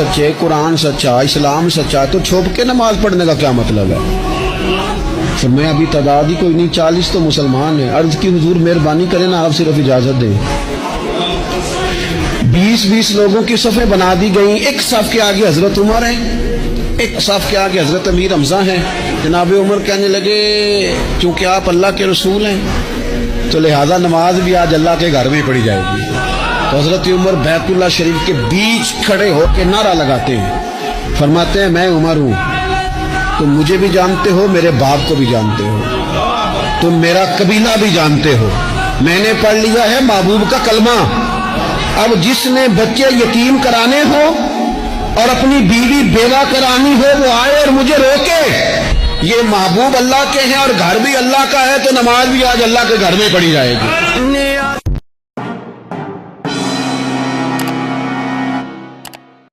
सच्चे, कुरान सच्चा, इस्लाम सच्चा, तो छुप के नमाज पढ़ने का क्या मतलब है? तो मैं अभी तादाद ही कोई नहीं, 40 तो मुसलमान है। अर्ज की हुजूर मेहरबानी करें ना, आप सिर्फ इजाजत दें। 20-20 लोगों की सफ़ें बना दी गई। एक सफ़ के आगे हजरत उमर है, एक सफ़ के आगे हजरत अमीर हमजा है। जनाब उमर कहने लगे क्योंकि आप अल्लाह के रसूल हैं तो लिहाजा नमाज भी आज अल्लाह के घर में पढ़ी जाएगी। तो हजरत उमर बैतुल्लाह शरीफ के बीच खड़े होकर नारा लगाते हैं, फरमाते हैं मैं उमर हूं, तुम मुझे भी जानते हो, मेरे बाप को भी जानते हो, तुम मेरा कबीला भी जानते हो, मैंने पढ़ लिया है महबूब का कलमा। अब जिसने बच्चे यतीम कराने हो और अपनी बीवी बेवा करानी हो वो आए और मुझे रोके। ये महबूब अल्लाह के हैं और घर भी अल्लाह का है, तो नमाज भी आज अल्लाह के घर में पढ़ी जाएगी।